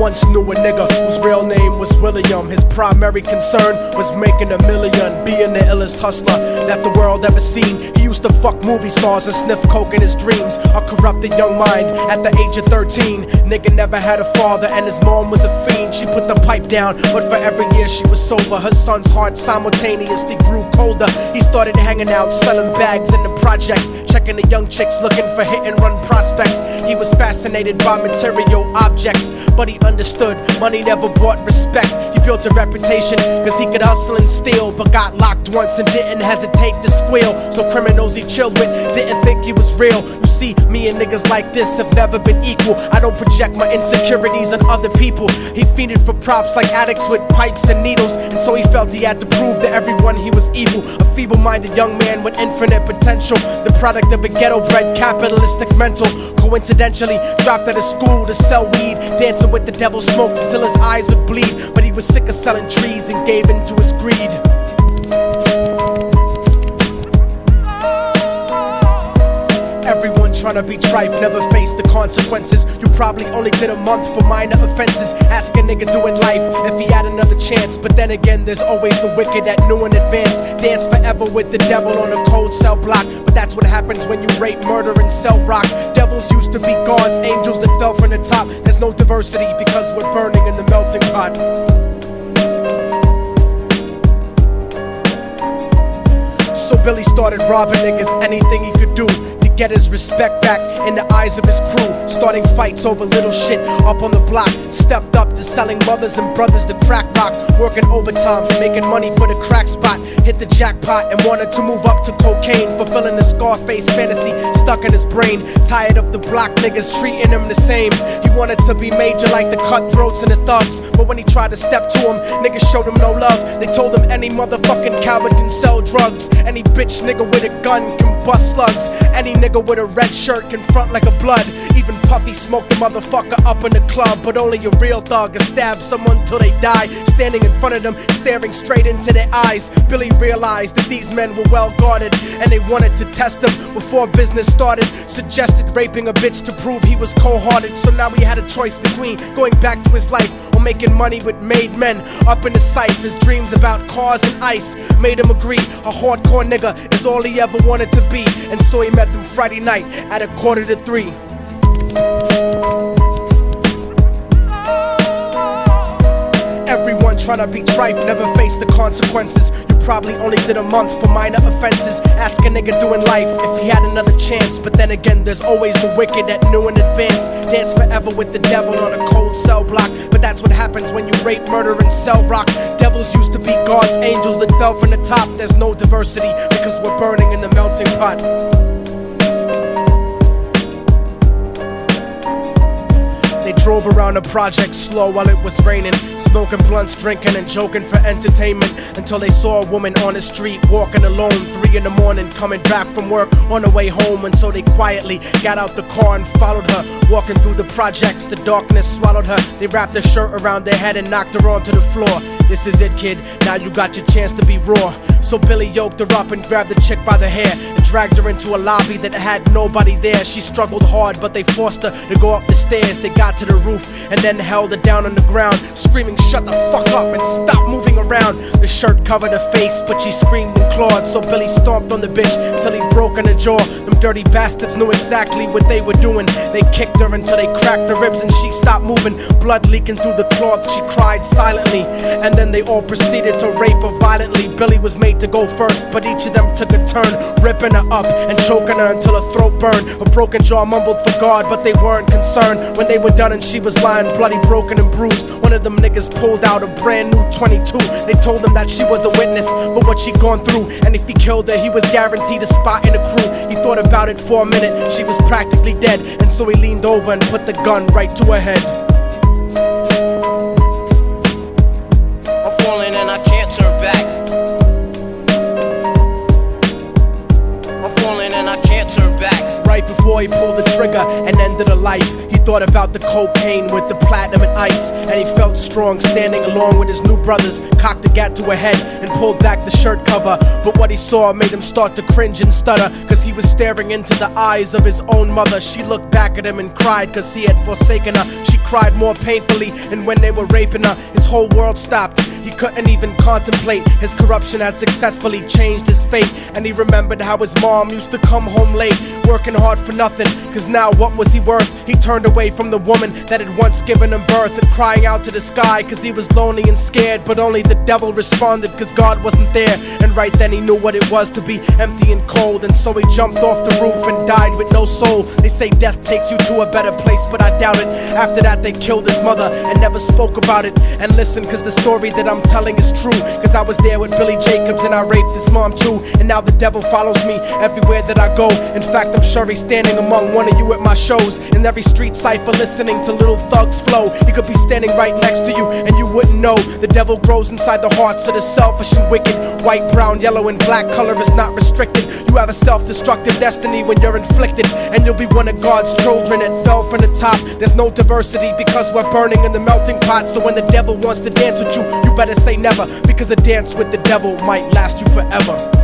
once knew a nigga whose real name was William. His primary concern was making $1 million, being the illest hustler that the world ever seen. He used to fuck movie stars and sniff coke in his dreams. A corrupted young mind at the age of 13. Nigga never had a father and his mom was a fiend. She put the pipe down, but for every year she was sober, her son's heart simultaneously grew colder. He started hanging out, selling bags in the projects, checking the young chicks, looking for hit and run prospects. He was fascinated by material objects, but he understood money never bought respect. He built a reputation cause he could hustle and steal, but got locked once and didn't hesitate to squeal. So criminals he chilled with didn't think he was real. You see, me and niggas like this have never been equal. I don't project my insecurities on other people. He fiended for props like addicts with pipes and needles, and so he felt he had to prove to everyone he was evil. A feeble-minded young man with infinite potential, the product of a ghetto-bred capitalistic mental. Coincidentally, dropped out of school to sell weed, dancing with the devil, smoked until his eyes would bleed. But he was sick of selling trees and gave in to his greed. Everyone tryna be trife, never face the consequences. You probably only did a month for minor offenses. Ask a nigga doing life if he had another chance. But then again, there's always the wicked that knew in advance. Dance forever with the devil on a cold cell block. But that's what happens when you rape, murder, and sell rock. Devils used to be gods, angels that fell from the top. There's no diversity because we're burning in the melting pot. So Billy started robbing niggas, anything he could do to get his respect back in the eyes of his crew. Starting fights over little shit up on the block. Stepped up to selling mothers and brothers to crack rock. Working overtime, making money for the crack spot. Hit the jackpot and wanted to move up to cocaine, fulfilling the Scarface fantasy stuck in his brain. Tired of the block niggas treating him the same. He wanted to be major like the cutthroats and the thugs. But when he tried to step to him, niggas showed him no love. They told him any motherfucking coward can sell drugs. Any bitch nigga with a gun can bust slugs. Any nigga with a red shirt can front like a blood. Even Puffy smoked the motherfucker up in the club. But only a real thug can stab someone till they die. Standing in front of them, staring straight into their eyes, Billy realized that these men were well guarded, and they wanted to test him before business started. Suggested raping a bitch to prove he was cold-hearted. So now he had a choice between going back to his life or making money with made men. Up in the sight, his dreams about cars and ice made him agree a hardcore nigga is all he ever wanted to be. And so he met them Friday night at 2:45. Everyone tryna be trife, never face the consequences. You probably only did a month for minor offenses. Ask a nigga doing life if he had another chance. But then again, there's always the wicked that knew in advance. Dance forever with the devil on a cold cell block. But that's what happens when you rape, murder, and sell rock. Devils used to be gods, angels that fell from the top. There's no diversity because we're burning in the melting pot. They drove around the project slow while it was raining, smoking blunts, drinking and joking for entertainment, until they saw a woman on the street walking alone, 3 in the morning, coming back from work on her way home. And so they quietly got out the car and followed her. Walking through the projects, the darkness swallowed her. They wrapped her shirt around their head and knocked her onto the floor. This is it, kid, now you got your chance to be raw. So Billy yoked her up and grabbed the chick by the hair and dragged her into a lobby that had nobody there. She struggled hard, but they forced her to go up the stairs. They got to the roof and then held her down on the ground, screaming, "Shut the fuck up and stop moving around." The shirt covered her face, but she screamed and clawed. So Billy stomped on the bitch till he broke in her jaw. Them dirty bastards knew exactly what they were doing. They kicked her until they cracked her ribs and she stopped moving. Blood leaking through the cloth, she cried silently. And then they all proceeded to rape her violently. Billy was made to go first, but each of them took a turn, ripping her up and choking her until her throat burned. Her broken jaw mumbled for God, but they weren't concerned. When they were done and she was lying bloody, broken and bruised, one of them niggas pulled out a brand new 22. They told him that she was a witness for what she'd gone through, and if he killed her, he was guaranteed a spot in the crew. He thought about it for a minute, she was practically dead, and so he leaned over and put the gun right to her head. I'm falling and I can't turn back. I'm falling and I can't turn back. right before he pulled the trigger and ended a life. He thought about the cocaine with the platinum and ice, and he felt strong standing along with his new brothers. Cocked the gat to her head and pulled back the shirt cover, but what he saw made him start to cringe and stutter, cause he was staring into the eyes of his own mother. She looked back at him and cried cause he had forsaken her. She cried more painfully, and when they were raping her, his whole world stopped. He couldn't even contemplate. His corruption had successfully changed his fate, and he remembered how his mom used to come home late, working hard for nothing, cause now what was he worth? He turned away from the woman that had once given him birth, and crying out to the sky cause he was lonely and scared, but only the devil responded cause God wasn't there. And right then he knew what it was to be empty and cold, and so he jumped off the roof and died with no soul. They say death takes you to a better place, but I doubt it. After that they killed his mother and never spoke about it. And listen, cause the story that I'm telling is true, cause I was there with Billy Jacobs and I raped his mom too. And now the devil follows me everywhere that I go. In fact, I'm sure he's standing among one of you at my shows, in every street cipher listening to Little Thug's flow. He could be standing right next to you and you wouldn't know. The devil grows inside the hearts of the selfish and wicked. White, brown, yellow and black color is not restricted. You have a self-destructive destiny when you're inflicted, and you'll be one of God's children that fell from the top. There's no diversity because we're burning in the melting pot. So when the devil wants to dance with you, you better say never, because a dance with the devil might last you forever.